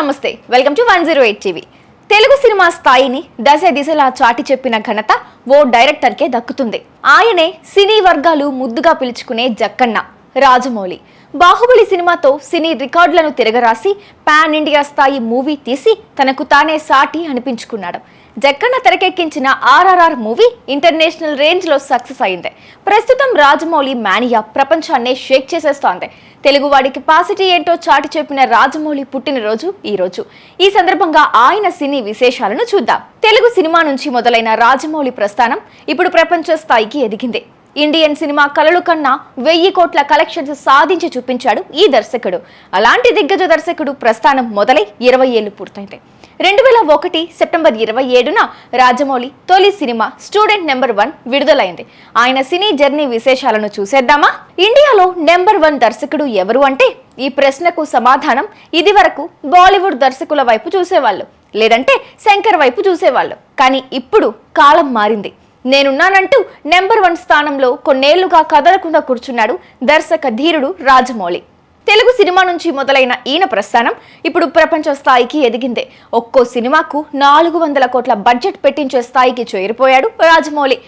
నమస్తే welcome to 108 TV. Telugu cinema స్థాయిని దశ దిశలా చాటి చెప్పిన ఘనత ఓ డైరెక్టర్కే దక్కుతుంది. ఆయనే సినీ వర్గాలు ముద్దుగా పిలుచుకునే జక్కన్న రాజమౌళి. బాహుబలి సినిమాతో సినీ రికార్డులను తిరగరాసి పాన్ ఇండియా స్థాయి మూవీ తీసి తనకు తానే సాటి అనిపించుకున్నాడు. జక్కన్న తెరకెక్కించిన RRR మూవీ ఇంటర్నేషనల్ రేంజ్ లో సక్సెస్ అయింది. ప్రస్తుతం రాజమౌళి మానియా ప్రపంచాన్నే షేక్ చేసేస్తోంది. తెలుగువాడి కెపాసిటీ ఏంటో చాటి చెప్పిన రాజమౌళి పుట్టినరోజు ఈ రోజు. ఈ సందర్భంగా ఆయన సినీ విశేషాలను చూద్దాం. తెలుగు సినిమా నుంచి మొదలైన రాజమౌళి ప్రస్థానం ఇప్పుడు ప్రపంచ స్థాయికి ఎదిగింది. ఇండియన్ సినిమా కలలు కన్నా 1000 కోట్ల కలెక్షన్స్ సాధించి చూపించాడు ఈ దర్శకుడు. అలాంటి దిగ్గజ దర్శకుడు ప్రస్థానం మొదలై 20 ఏళ్లు పూర్తయింది. 2001 సెప్టెంబర్ 27న రాజమౌళి తొలి సినిమా స్టూడెంట్ నెంబర్ 1 విడుదలైంది. ఆయన సినీ జర్నీ విశేషాలను చూసేద్దామా? ఇండియాలో నెంబర్ 1 దర్శకుడు ఎవరు అంటే ఈ ప్రశ్నకు సమాధానం ఇది వరకు బాలీవుడ్ దర్శకుల వైపు చూసేవాళ్ళు, లేదంటే శంకర్ వైపు చూసేవాళ్ళు. కానీ ఇప్పుడు కాలం మారింది. నేనున్నానంటూ నెంబర్ 1 స్థానంలో కొన్నేళ్లుగా కదలకుండా కూర్చున్నాడు దర్శక ధీరుడు రాజమౌళి. తెలుగు సినిమా నుంచి మొదలైన ఈయన ప్రస్థానం ఇప్పుడు ప్రపంచ స్థాయికి ఎదిగింది. ఒక్కో సినిమాకు 400 కోట్ల బడ్జెట్ పెట్టించే స్థాయికి చేరిపోయాడు రాజమౌళి.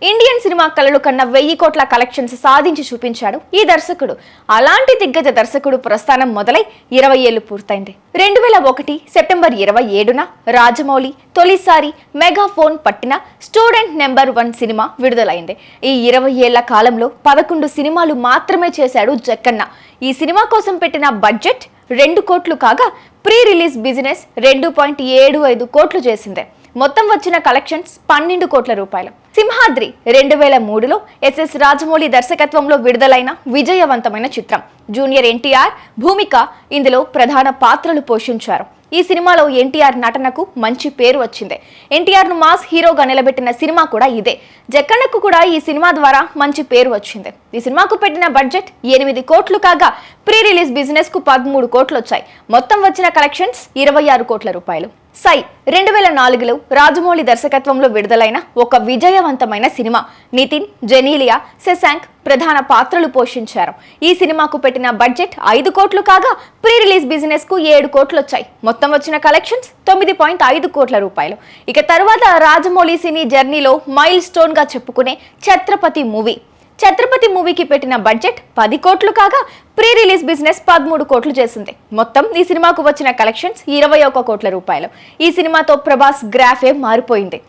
ఇండియన్ సినిమా కలలు కన్నా 1000 కోట్ల కలెక్షన్స్ సాధించి చూపించాడు ఈ దర్శకుడు. అలాంటి దిగ్గజ దర్శకుడు ప్రస్థానం మొదలై 20 ఏళ్లు పూర్తయింది. 2001 సెప్టెంబర్ 27న రాజమౌళి తొలిసారి మెగాఫోన్ పట్టిన స్టూడెంట్ నెంబర్ 1 సినిమా విడుదలైంది. ఈ 20 ఏళ్ల కాలంలో 11 సినిమాలు మాత్రమే చేశాడు జక్కన్న. ఈ సినిమా కోసం పెట్టిన బడ్జెట్ 2 కోట్లు కాగా ప్రీ రిలీజ్ బిజినెస్ 2.75 కోట్లు చేసింది. మొత్తం వచ్చిన కలెక్షన్స్ 12 కోట్ల రూపాయలు. సింహాద్రి 2003లో SS రాజమౌళి దర్శకత్వంలో విడుదలైన విజయవంతమైన చిత్రం. జూనియర్ NTR, భూమిక ఇందులో ప్రధాన పాత్రలు పోషించారు. ఈ సినిమాలో NTR నటనకు మంచి పేరు వచ్చింది. NTR ను మాస్ హీరోగా నిలబెట్టిన సినిమా కూడా ఇదే. జక్కన్నకు కూడా ఈ సినిమా ద్వారా మంచి పేరు వచ్చింది. ఈ సినిమాకు పెట్టిన బడ్జెట్ 8 కోట్లు కాగా ప్రీ రిలీజ్ బిజినెస్ కు 13 కోట్లు వచ్చాయి. మొత్తం వచ్చిన కలెక్షన్స్ 26 కోట్ల రూపాయలు. సై 2004లో రాజమౌళి దర్శకత్వంలో విడుదలైన ఒక విజయవంతమైన సినిమా. నితిన్, జెనీలియా, శశాంక్ ప్రధాన పాత్రలు పోషించారు. ఈ సినిమాకు పెట్టిన బడ్జెట్ 5 కోట్లు కాగా ప్రీ రిలీజ్ బిజినెస్ కు 7 కోట్లు వచ్చాయి. మొత్తం వచ్చిన కలెక్షన్స్ 9.5 కోట్ల రూపాయలు. ఇక తర్వాత రాజమౌళి సినీ జర్నీలో మైల్ స్టోన్ గా చెప్పుకునే ఛత్రపతి మూవీ. ఛత్రపతి మూవీకి పెట్టిన బడ్జెట్ 10 కోట్లు కాగా ప్రీ రిలీజ్ బిజినెస్ 13 కోట్లు చేసింది. మొత్తం ఈ సినిమాకు వచ్చిన కలెక్షన్స్ 21 కోట్ల రూపాయలు. ఈ సినిమాతో ప్రభాస్ గ్రాఫే మారిపోయింది.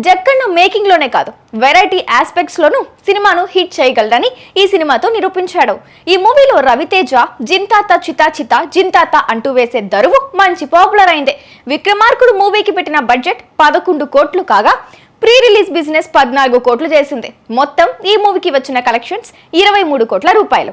జక్కన్న మేకింగ్ లోనే కాదు, వెరైటీ ఆస్పెక్ట్స్ లోనూ సినిమాను హిట్ చేయగలడని ఈ సినిమాతో నిరూపించాడు. ఈ మూవీలో రవితేజ జింతాత చితా చితా జింతాత అంటూ వేసే దరువు మంచి పాపులర్ అయింది. విక్రమార్కుడు మూవీకి పెట్టిన బడ్జెట్ 11 కోట్లు కాగా ప్రీ రిలీజ్ బిజినెస్ 14 కోట్లు చేసింది. మొత్తం ఈ మూవీకి వచ్చిన కలెక్షన్స్ 23 కోట్ల రూపాయలు.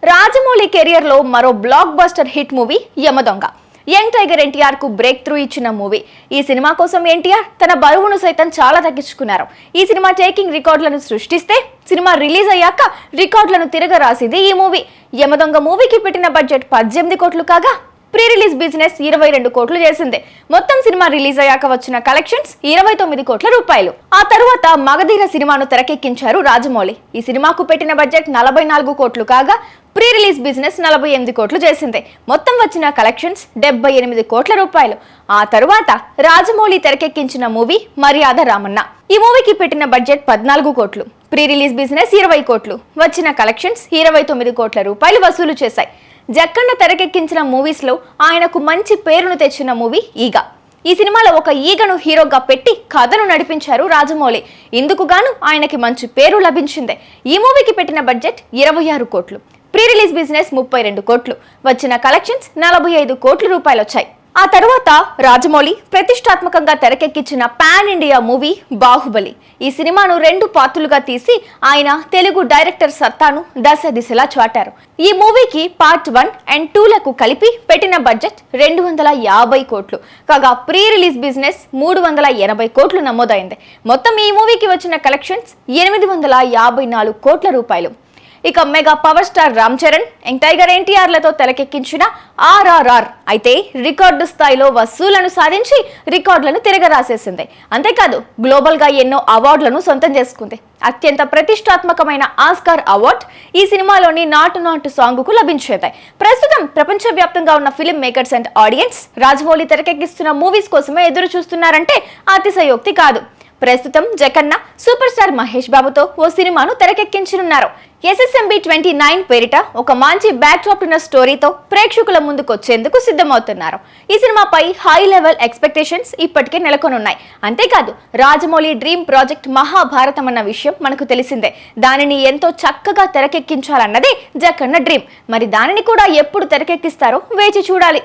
రాజమౌళి కెరియర్ లో మరో block buster hit movie Yamadonga. Young tiger NTR కు బ్రేక్ త్రూ ఇచ్చిన మూవీ. ఈ సినిమా కోసం NTR తన బరువును సైతం చాలా తగ్గించుకున్నారు. ఈ సినిమా టేకింగ్ రికార్డులను సృష్టిస్తే సినిమా రిలీజ్ అయ్యాక రికార్డులను తిరగరాసింది ఈ మూవీ. యమదొంగ మూవీకి పెట్టిన బడ్జెట్ 18 కోట్లు కాగా ప్రీ రిలీజ్ బిజినెస్ 22 కోట్లు చేసింది. మొత్తం సినిమా రిలీజ్ అయ్యాక వచ్చిన కలెక్షన్స్ 29 కోట్ల రూపాయలు. ఆ తరువాత మగధీర సినిమాను తెరకెక్కించారు రాజమౌళి. ఈ సినిమాకు పెట్టిన బడ్జెట్ 44 కోట్లు కాగా ప్రీ రిలీజ్ బిజినెస్ 48 కోట్లు చేసింది. మొత్తం వచ్చిన కలెక్షన్స్ 78 కోట్ల రూపాయలు. ఆ తరువాత రాజమౌళి తెరకెక్కించిన మూవీ మర్యాద రామన్న. ఈ మూవీకి పెట్టిన బడ్జెట్ 14 కోట్లు, ప్రీ రిలీజ్ బిజినెస్ 20 కోట్లు, వచ్చిన కలెక్షన్స్ 29 కోట్ల రూపాయలు వసూలు చేశాయి. జక్కన్న తెరకెక్కించిన మూవీస్ లో ఆయనకు మంచి పేరును తెచ్చిన మూవీ ఈగ. ఈ సినిమాలో ఒక ఈగను హీరోగా పెట్టి కథను నడిపించారు రాజమౌళి. ఇందుకు గాను ఆయనకి మంచి పేరు లభించింది. ఈ మూవీకి పెట్టిన బడ్జెట్ 26 కోట్లు, ప్రీ రిలీజ్ బిజినెస్ 32 కోట్లు, వచ్చిన కలెక్షన్స్ 45 కోట్ల రూపాయలు వచ్చాయి. ఆ తరువాత రాజమౌళి ప్రతిష్టాత్మకంగా తెరకెక్కించిన పాన్ ఇండియా మూవీ బాహుబలి. ఈ సినిమాను 2 పార్టులుగా తీసి ఆయన తెలుగు డైరెక్టర్ సత్తాను దశ దిశలా చాటారు. ఈ మూవీకి పార్ట్ 1 అండ్ 2లకు కలిపి పెట్టిన బడ్జెట్ 250 కోట్లు కాగా ప్రీ రిలీజ్ బిజినెస్ 380 కోట్లు నమోదైంది. మొత్తం ఈ మూవీకి వచ్చిన కలెక్షన్స్ 854 కోట్ల రూపాయలు. ఇక mega power star Ram Charan, young tiger ఎన్టీఆర్లతో తెరకెక్కించిన RRR అయితే రికార్డు స్థాయిలో వసూళ్లను సాధించి రికార్డులను తిరగరాసేసింది. అంతేకాదు గ్లోబల్ గా ఎన్నో అవార్డులను సొంతం చేసుకుంది. అత్యంత ప్రతిష్టాత్మకమైన ఆస్కార్ అవార్డు ఈ సినిమాలోని నాటు నాటు సాంగ్ కు లభించేది. ప్రస్తుతం ప్రపంచవ్యాప్తంగా ఉన్న film makers and audience Rajamouli తెరకెక్కిస్తున్న మూవీస్ కోసమే ఎదురు చూస్తున్నారంటే అతిశయోక్తి కాదు. ప్రస్తుతం జక్కన్న సూపర్ స్టార్ మహేష్ బాబుతో ఓ సినిమాను తెరకెక్కించనున్నారు. SSMB 29 పేరిట ఒక మంచి బ్యాక్ డ్రాప్ ఉన్న స్టోరీతో ప్రేక్షకుల ముందుకు వచ్చేందుకు సిద్ధమవుతున్నారు. ఈ సినిమాపై హై లెవెల్ ఎక్స్పెక్టేషన్స్ ఇప్పటికే నెలకొనున్నాయి. అంతేకాదు రాజమౌళి డ్రీమ్ ప్రాజెక్ట్ మహాభారతం అన్న విషయం మనకు తెలిసిందే. దానిని ఎంతో చక్కగా తెరకెక్కించాలన్నదే జక్కన్న డ్రీమ్. మరి దానిని కూడా ఎప్పుడు తెరకెక్కిస్తారో వేచి చూడాలి.